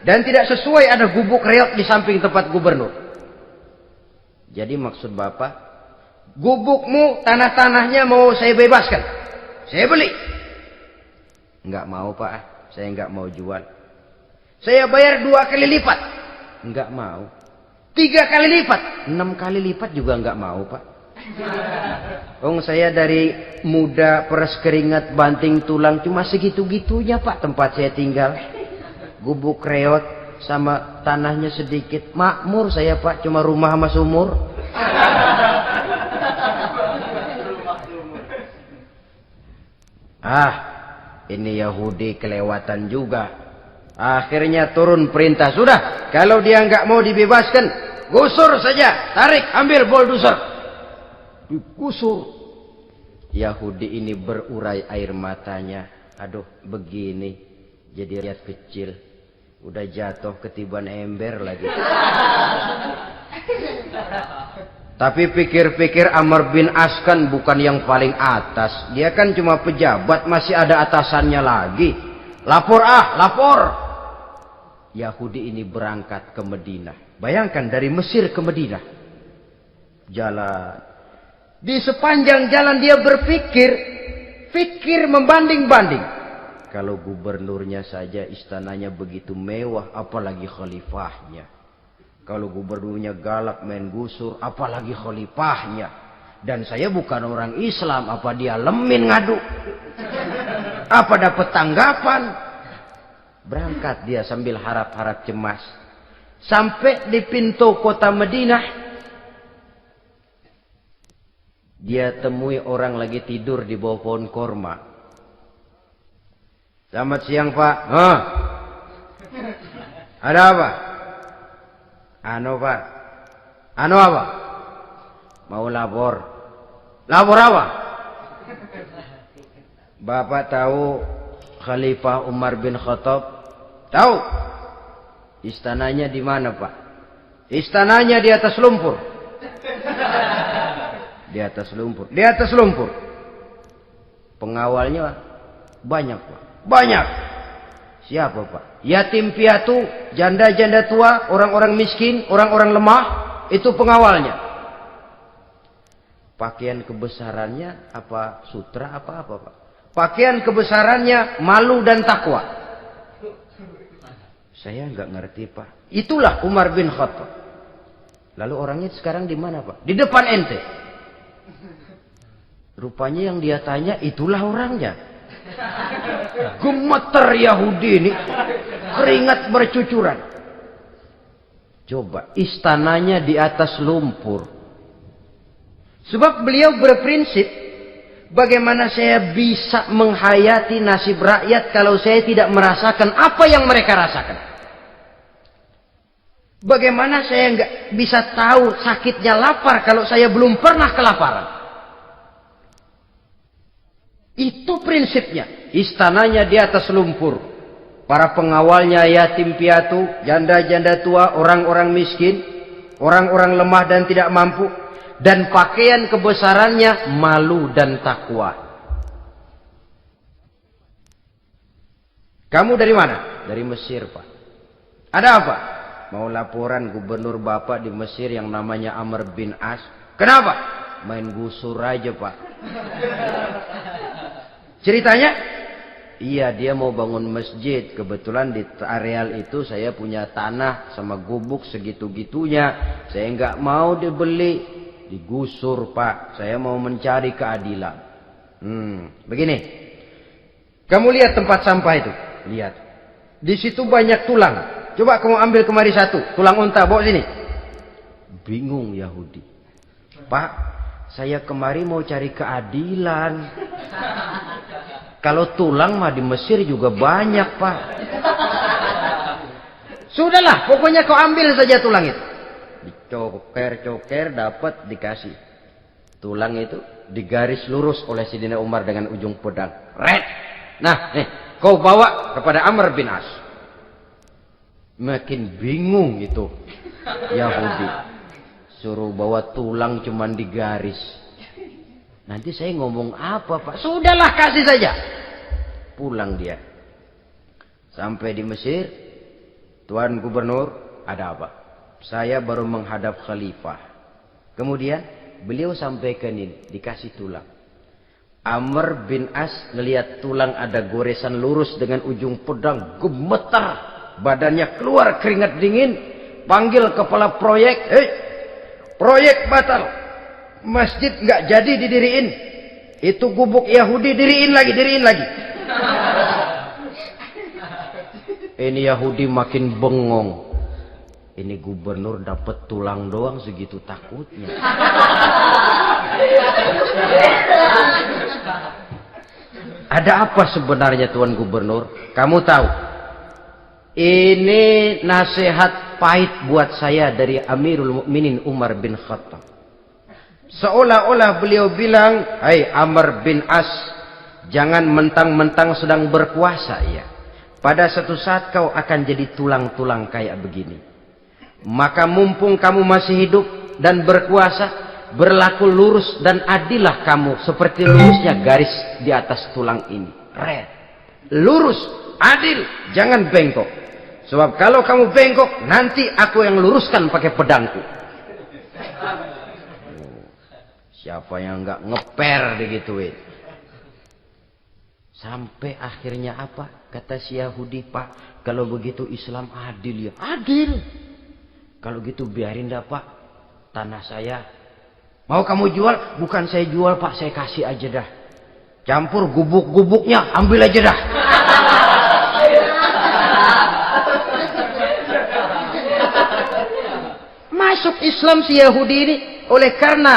Dan tidak sesuai ada gubuk reot di samping tempat gubernur. Jadi maksud Bapak, gubukmu, tanah-tanahnya mau saya bebaskan. Saya beli. Enggak mau, Pak. Saya enggak mau jual. Saya bayar 2 kali lipat. Enggak mau. 3 kali lipat. 6 kali lipat juga enggak mau, Pak. Saya dari muda peres keringat banting tulang cuma segitu-gitunya, Pak, tempat saya tinggal. Gubuk reot sama tanahnya sedikit. Makmur saya, Pak, cuma rumah sama sumur. Ini Yahudi kelewatan juga. Akhirnya turun perintah, sudah, kalau dia nggak mau dibebaskan, gusur saja, tarik, ambil bulldozer. Digusur. Yahudi ini berurai air matanya. Aduh, begini, jadi rakyat kecil, udah jatuh ketiban ember lagi. Tapi pikir-pikir Amr bin As kan bukan yang paling atas. Dia kan cuma pejabat, masih ada atasannya lagi. Lapor lapor. Yahudi ini berangkat ke Madinah. Bayangkan dari Mesir ke Madinah. Jalan. Di sepanjang jalan dia berpikir membanding-banding. Kalau gubernurnya saja istananya begitu mewah, apalagi khalifahnya. Kalau gubernurnya galak main gusur, apalagi khalifahnya. Dan saya bukan orang Islam, apa dia lemin ngadu? Apa dapat tanggapan? Berangkat dia sambil harap-harap cemas. Sampai di pintu kota Madinah, dia temui orang lagi tidur di bawah pohon korma. Selamat siang, Pak. Ada apa? Pak. Apa? Mau lapor. Lapor apa? Bapak tahu Khalifah Umar bin Khattab? Tahu? Istananya di mana, Pak? Istananya di atas lumpur. Di atas lumpur. Di atas lumpur. Pengawalnya banyak, Pak. Banyak. Siapa, Pak? Yatim piatu, janda-janda tua, orang-orang miskin, orang-orang lemah, itu pengawalnya. Pakaian kebesarannya apa sutra apa, Pak? Pakaian kebesarannya malu dan takwa. Saya nggak ngerti, Pak. Itulah Umar bin Khattab. Lalu orangnya sekarang di mana, Pak? Di depan ente. Rupanya yang dia tanya itulah orangnya. Gemeter Yahudi ini, keringat bercucuran. Coba, istananya di atas lumpur. Sebab beliau berprinsip, bagaimana saya bisa menghayati nasib rakyat kalau saya tidak merasakan apa yang mereka rasakan? Bagaimana saya nggak bisa tahu sakitnya lapar kalau saya belum pernah kelaparan? Itu prinsipnya. Istananya di atas lumpur. Para pengawalnya yatim piatu, janda-janda tua, orang-orang miskin, orang-orang lemah dan tidak mampu. Dan pakaian kebesarannya malu dan takwa. Kamu dari mana? Dari Mesir, Pak. Ada apa? Mau laporan gubernur Bapak di Mesir yang namanya Amr bin As. Kenapa? Main gusur aja, Pak. Ceritanya? Iya, dia mau bangun masjid. Kebetulan di areal itu saya punya tanah sama gubuk segitu-gitunya. Saya nggak mau dibeli. Digusur, Pak. Saya mau mencari keadilan. Begini. Kamu lihat tempat sampah itu? Lihat. Di situ banyak tulang. Coba kamu ambil kemari satu. Tulang unta, bawa sini. Bingung Yahudi. Pak, saya kemari mau cari keadilan. Kalau tulang mah di Mesir juga banyak, Pak. Sudahlah, pokoknya kau ambil saja tulang itu. Dicoker-coker, dapat, dikasih. Tulang itu digaris lurus oleh Sidina Umar dengan ujung pedang. Red. Nah, nih, kau bawa kepada Amr bin As. Makin bingung itu Yahudi. Suruh bawa tulang cuman digaris. Nanti saya ngomong apa, Pak? Sudahlah, kasih saja. Pulang dia. Sampai di Mesir. Tuan Gubernur, ada apa? Saya baru menghadap khalifah. Kemudian beliau sampaikan ini, dikasih tulang. Amr bin As ngelihat tulang ada goresan lurus dengan ujung pedang, gemetar. Badannya keluar keringat dingin. Panggil kepala proyek. Proyek batal. Masjid nggak jadi didiriin. Itu gubuk Yahudi diriin lagi. Ini Yahudi makin bengong. Ini gubernur dapat tulang doang segitu takutnya. Ada apa sebenarnya, Tuan Gubernur? Kamu tahu? Ini nasihat pahit buat saya dari Amirul Mukminin Umar bin Khattab. Seolah-olah beliau bilang, "Hai Amr bin As, jangan mentang-mentang sedang berkuasa ya. Pada suatu saat kau akan jadi tulang-tulang kayak begini. Maka mumpung kamu masih hidup, dan berkuasa, berlaku lurus dan adillah kamu seperti lurusnya garis di atas tulang ini. Red. Lurus, adil, jangan bengkok. Sebab kalau kamu bengkok, nanti aku yang luruskan pakai pedangku. Siapa yang nggak ngeper digituin? Sampai akhirnya apa? Kata si Yahudi, Pak, kalau begitu Islam adil ya. Adil. Kalau gitu biarin dah Pak, tanah saya. Mau kamu jual? Bukan saya jual Pak, saya kasih aja dah. Campur gubuk-gubuknya, ambil aja dah. Masuk Islam si Yahudi ini oleh karena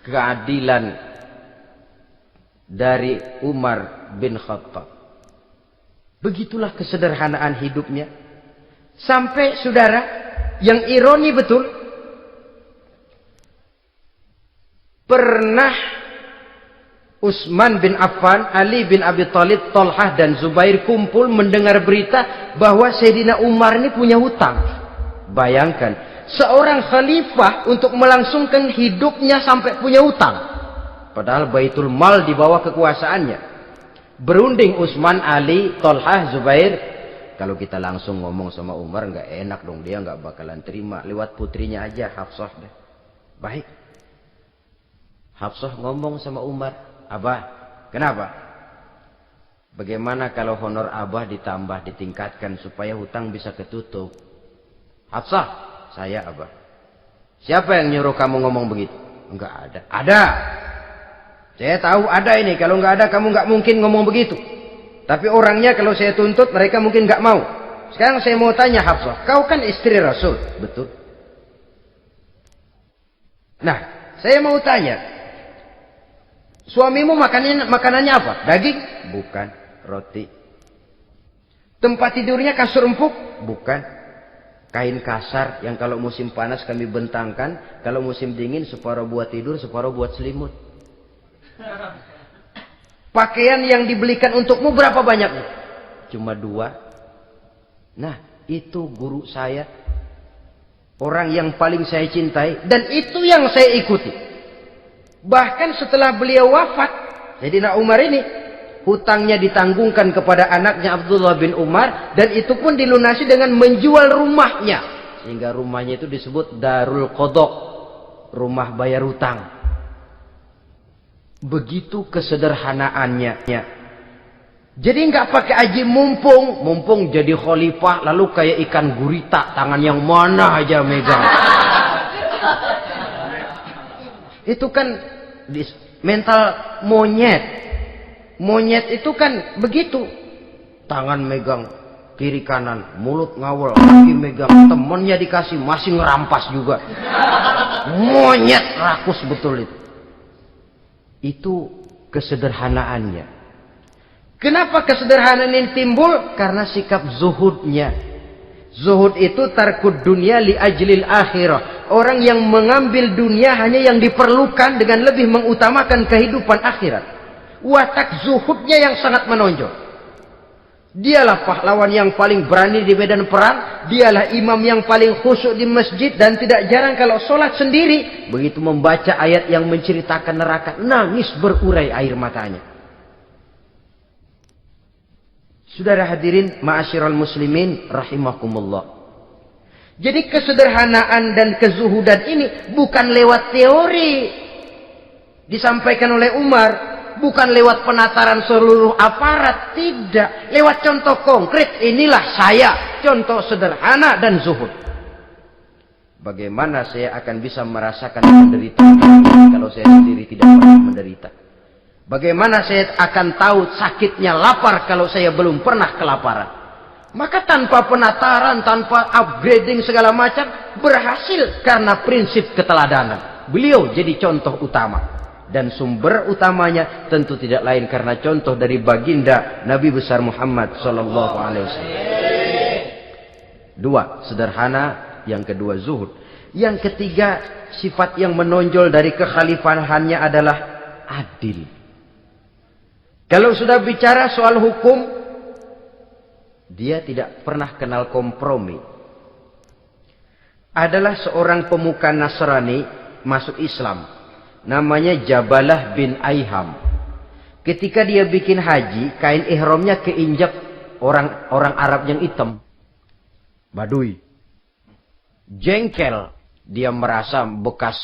keadilan dari Umar bin Khattab. Begitulah kesederhanaan hidupnya. Sampai saudara, yang ironi betul, pernah Utsman bin Affan, Ali bin Abi Thalib, Thalhah dan Zubair kumpul mendengar berita bahwa Sayyidina Umar ini punya hutang. Bayangkan, seorang khalifah untuk melangsungkan hidupnya sampai punya hutang. Padahal Baitul Mal di bawah kekuasaannya. Berunding Utsman, Ali, Thalhah, Zubair. Kalau kita langsung ngomong sama Umar nggak enak dong, dia nggak bakalan terima. Lewat putrinya aja, Hafsah deh. Baik. Hafsah ngomong sama Umar, Abah, kenapa? Bagaimana kalau honor Abah ditambah, ditingkatkan supaya hutang bisa ketutup? Hafsah, saya Abah. Siapa yang nyuruh kamu ngomong begitu? Enggak ada. Ada. Saya tahu ada ini. Kalau enggak ada kamu enggak mungkin ngomong begitu. Tapi orangnya kalau saya tuntut mereka mungkin enggak mau. Sekarang saya mau tanya Hafsah, kau kan istri Rasul, betul? Nah, saya mau tanya, suamimu makanannya apa? Daging? Bukan. Roti. Tempat tidurnya kasur empuk? Bukan. Kain kasar yang kalau musim panas kami bentangkan, kalau musim dingin separuh buat tidur, separuh buat selimut. Pakaian yang dibelikan untukmu berapa banyaknya? Cuma 2. Nah, itu guru saya. Orang yang paling saya cintai. Dan itu yang saya ikuti. Bahkan setelah beliau wafat, Sayyidina Umar ini, hutangnya ditanggungkan kepada anaknya Abdullah bin Umar. Dan itu pun dilunasi dengan menjual rumahnya. Sehingga rumahnya itu disebut Darul Qadha, rumah bayar hutang. Begitu kesederhanaannya. Jadi nggak pakai aji mumpung jadi khalifah lalu kayak ikan gurita, tangan yang mana aja megang. Itu kan mental monyet. Monyet itu kan begitu. Tangan megang kiri kanan, mulut ngawal, kaki megang, temennya dikasih masih ngerampas juga. Monyet rakus betul itu. Itu kesederhanaannya. Kenapa kesederhanaan ini timbul? Karena sikap zuhudnya. Zuhud itu tarkud dunia li ajlil akhirah. Orang yang mengambil dunia hanya yang diperlukan dengan lebih mengutamakan kehidupan akhirat. Watak zuhudnya yang sangat menonjol. Dialah pahlawan yang paling berani di medan perang. Dialah imam yang paling khusyuk di masjid. Dan tidak jarang kalau sholat sendiri, begitu membaca ayat yang menceritakan neraka, nangis berurai air matanya. Saudara hadirin ma'asyiral muslimin rahimakumullah. Jadi kesederhanaan dan kezuhudan ini bukan lewat teori disampaikan oleh Umar. Bukan lewat penataran seluruh aparat. Tidak. Lewat contoh konkret. Inilah saya. Contoh sederhana dan zuhud. Bagaimana saya akan bisa merasakan penderitaan kalau saya sendiri tidak pernah menderita? Bagaimana saya akan tahu sakitnya lapar kalau saya belum pernah kelaparan? Maka tanpa penataran, tanpa upgrading segala macam, berhasil karena prinsip keteladanan. Beliau jadi contoh utama. Dan sumber utamanya tentu tidak lain karena contoh dari baginda Nabi besar Muhammad sallallahu alaihi wasallam. 2, sederhana, yang kedua zuhud. Yang ketiga, sifat yang menonjol dari kekhalifahannya adalah adil. Kalau sudah bicara soal hukum, dia tidak pernah kenal kompromi. adalah seorang pemuka Nasrani masuk Islam. Namanya Jabalah bin Aiham. Ketika dia bikin haji, kain ihramnya keinjak orang Arab yang hitam. Badui. Jengkel. Dia merasa bekas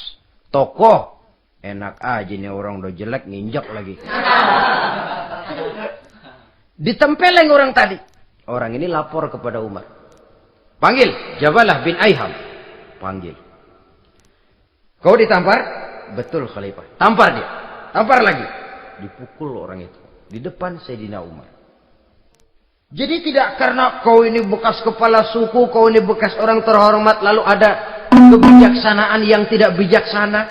tokoh. Enak aja nih orang udah jelek nginjak lagi. Ditempeleng orang tadi. Orang ini lapor kepada Umar. Panggil Jabalah bin Aiham. Panggil. Kau ditampar? Betul Khalifah. Tampar dia. Tampar lagi. Dipukul orang itu. Di depan Sayyidina Umar. Jadi tidak karena kau ini bekas kepala suku, kau ini bekas orang terhormat, lalu ada kebijaksanaan yang tidak bijaksana.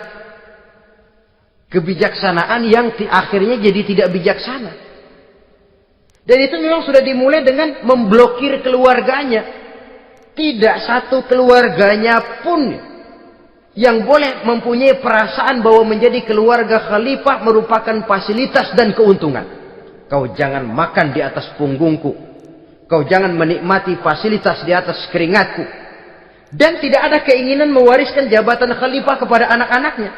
Kebijaksanaan yang akhirnya jadi tidak bijaksana. Dan itu memang sudah dimulai dengan memblokir keluarganya. Tidak satu keluarganya pun yang boleh mempunyai perasaan bahwa menjadi keluarga khalifah merupakan fasilitas dan keuntungan. Kau jangan makan di atas punggungku. Kau jangan menikmati fasilitas di atas keringatku. Dan tidak ada keinginan mewariskan jabatan khalifah kepada anak-anaknya.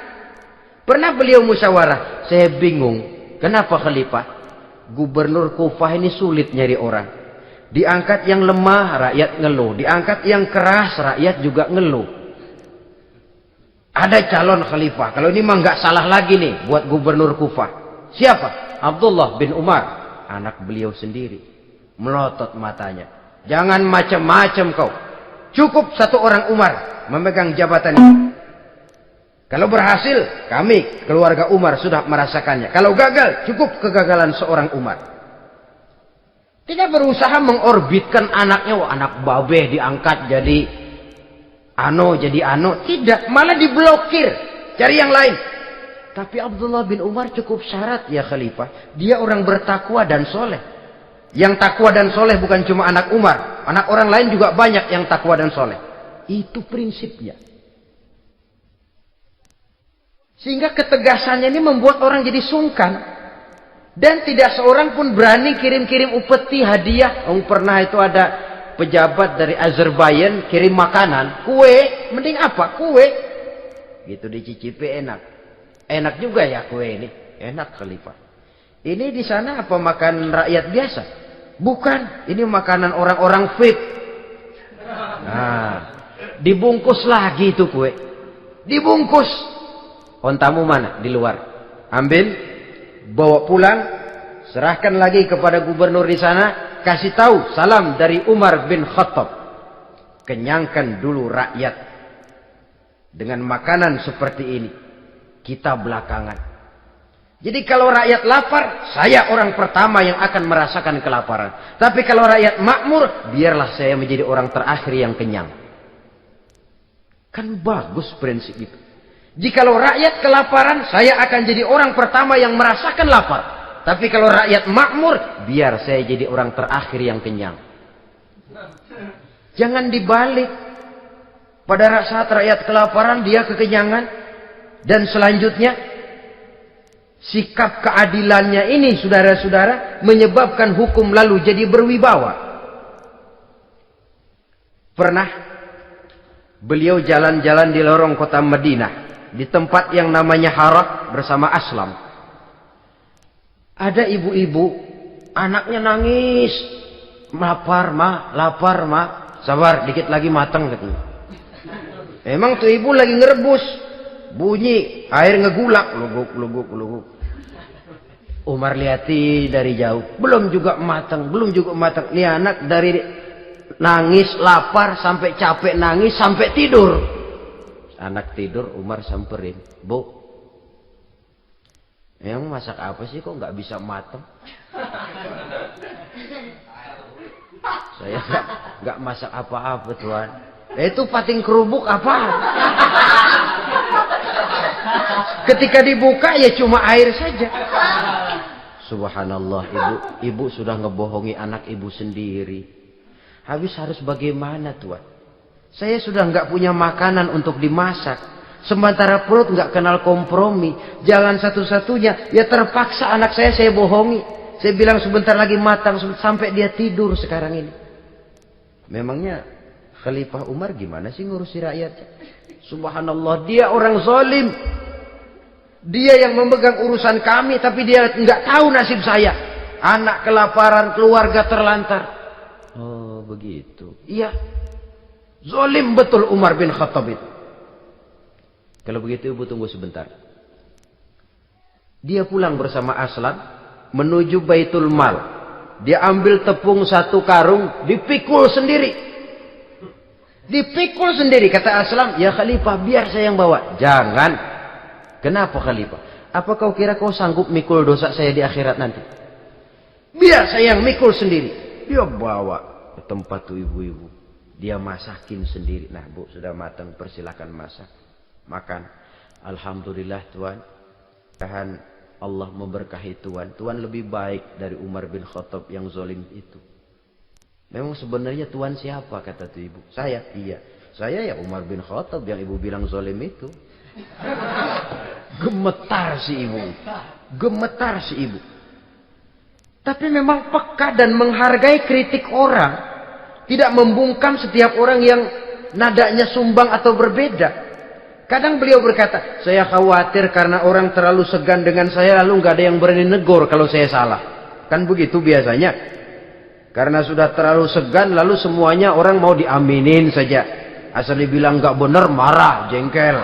Pernah beliau musyawarah. Saya bingung. Kenapa khalifah? Gubernur Kufah ini sulit nyari orang. Diangkat yang lemah, rakyat ngeluh. Diangkat yang keras, rakyat juga ngeluh. Ada calon khalifah. Kalau ini mah nggak salah lagi nih buat gubernur Kufah. Siapa? Abdullah bin Umar. Anak beliau sendiri. Melotot matanya. Jangan macam-macam kau. Cukup satu orang Umar memegang jabatan ini. Kalau berhasil, kami keluarga Umar sudah merasakannya. Kalau gagal, cukup kegagalan seorang Umar. Tidak berusaha mengorbitkan anaknya. Wah, anak babeh diangkat jadi ano. Tidak, malah diblokir. Cari yang lain. Tapi Abdullah bin Umar cukup syarat ya khalifah. Dia orang bertakwa dan soleh. Yang takwa dan soleh bukan cuma anak Umar. Anak orang lain juga banyak yang takwa dan soleh. Itu prinsipnya. Sehingga ketegasannya ini membuat orang jadi sungkan. Dan tidak seorang pun berani kirim-kirim upeti hadiah. Pernah itu ada pejabat dari Azerbaijan kirim makanan. Kue, mending apa? Kue. Gitu dicicipi enak. Enak juga ya kue ini. Enak khalifah. Ini di sana apa makan rakyat biasa? Bukan. Ini makanan orang-orang fit. Nah, dibungkus lagi itu kue. Dibungkus. Ontamu mana? Di luar. Ambil, bawa pulang, serahkan lagi kepada gubernur di sana, kasih tahu salam dari Umar bin Khattab. Kenyangkan dulu rakyat dengan makanan seperti ini. Kita belakangan. Jadi kalau rakyat lapar, saya orang pertama yang akan merasakan kelaparan. Tapi kalau rakyat makmur, biarlah saya menjadi orang terakhir yang kenyang. Kan bagus prinsip itu. Jikalau rakyat kelaparan, saya akan jadi orang pertama yang merasakan lapar. Tapi kalau rakyat makmur, biar saya jadi orang terakhir yang kenyang. Jangan dibalik. Pada saat rakyat kelaparan, dia kekenyangan. Dan selanjutnya, sikap keadilannya ini, saudara-saudara, menyebabkan hukum lalu jadi berwibawa. Pernah, beliau jalan-jalan di lorong kota Madinah. Di tempat yang namanya Harah bersama Aslam. Ada ibu-ibu, anaknya nangis. Lapar ma. Sabar, dikit lagi matang katanya. Emang tuh ibu lagi ngerebus. Bunyi, air ngegulak. Luguk. Umar lihati dari jauh. Belum juga matang. Nih anak dari nangis, lapar, sampai capek nangis, sampai tidur. Anak tidur, Umar samperin. Bu, yang masak apa sih kok nggak bisa matang? Saya nggak masak apa-apa tuan. Itu pating kerubuk apa? Ketika dibuka ya cuma air saja. Subhanallah, ibu sudah ngebohongi anak ibu sendiri. Habis harus bagaimana tuan? Saya sudah nggak punya makanan untuk dimasak. Sementara perut nggak kenal kompromi. Jalan satu-satunya, ya terpaksa anak saya bohongi. Saya bilang sebentar lagi matang sampai dia tidur sekarang ini. Memangnya Khalifah Umar gimana sih ngurusi rakyatnya? Subhanallah, dia orang zalim. Dia yang memegang urusan kami, tapi dia nggak tahu nasib saya. Anak kelaparan, keluarga terlantar. Oh begitu. Iya. Zalim betul Umar bin Khattab itu. Kalau begitu ibu tunggu sebentar. Dia pulang bersama Aslam menuju Baitul Mal. Dia ambil tepung 1 karung, dipikul sendiri. Dipikul sendiri, kata Aslam, ya Khalifah biar saya yang bawa. Jangan. Kenapa Khalifah? Apa kau kira kau sanggup mikul dosa saya di akhirat nanti? Biar saya yang mikul sendiri. Dia bawa ke tempat tuh ibu-ibu. Dia masakin sendiri. Nah bu, sudah matang, persilakan masak. Makan. Alhamdulillah Tuhan. Tuhan Allah memberkahi Tuhan. Tuhan lebih baik dari Umar bin Khattab yang zalim itu. Memang sebenarnya Tuhan siapa, kata tuh ibu? Saya. Iya. Saya ya Umar bin Khattab yang ibu bilang zalim itu. Gemetar si ibu. Gemetar si ibu. Tapi memang peka dan menghargai kritik orang. Tidak membungkam setiap orang yang nadanya sumbang atau berbeda. Kadang beliau berkata, saya khawatir karena orang terlalu segan dengan saya lalu nggak ada yang berani negor kalau saya salah. Kan begitu biasanya. Karena sudah terlalu segan lalu semuanya orang mau diaminin saja. Asal dibilang nggak benar marah, jengkel.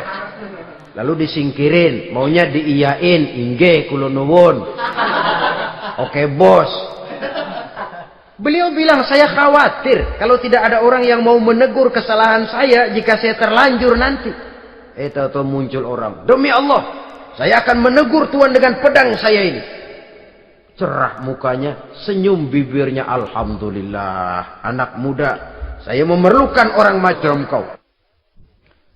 Lalu disingkirin, maunya diiyain, inge kula nuwun. Oke bos. Beliau bilang saya khawatir kalau tidak ada orang yang mau menegur kesalahan saya jika saya terlanjur nanti. Tahu-tahu muncul orang. Demi Allah, saya akan menegur Tuhan dengan pedang saya ini. Cerah mukanya, senyum bibirnya. Alhamdulillah, anak muda, saya memerlukan orang macam kau.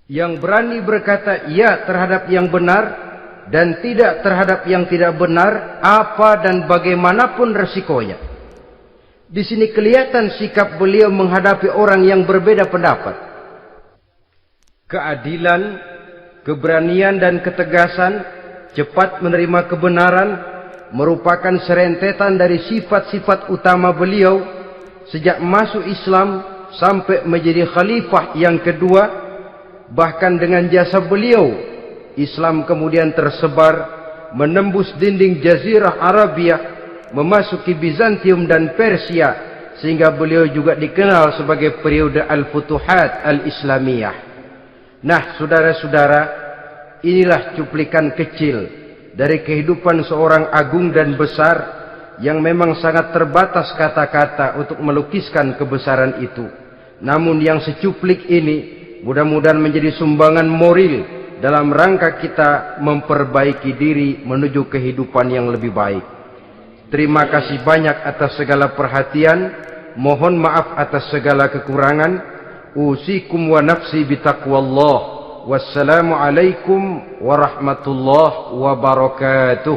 Yang berani berkata ya terhadap yang benar dan tidak terhadap yang tidak benar, apa dan bagaimanapun resikonya. Di sini kelihatan sikap beliau menghadapi orang yang berbeda pendapat. Keadilan, keberanian dan ketegasan, cepat menerima kebenaran merupakan serentetan dari sifat-sifat utama beliau sejak masuk Islam sampai menjadi khalifah yang kedua. Bahkan dengan jasa beliau, Islam kemudian tersebar, menembus dinding Jazirah Arabia, memasuki Bizantium dan Persia, sehingga beliau juga dikenal sebagai periode Al-Futuhat Al-Islamiyah. Nah, saudara-saudara, inilah cuplikan kecil dari kehidupan seorang agung dan besar yang memang sangat terbatas kata-kata untuk melukiskan kebesaran itu. Namun yang secuplik ini mudah-mudahan menjadi sumbangan moral dalam rangka kita memperbaiki diri menuju kehidupan yang lebih baik. Terima kasih banyak atas segala perhatian. Mohon maaf atas segala kekurangan. Usikum wa nafsi bitaqwallah. Wassalamualaikum warahmatullahi wabarakatuh.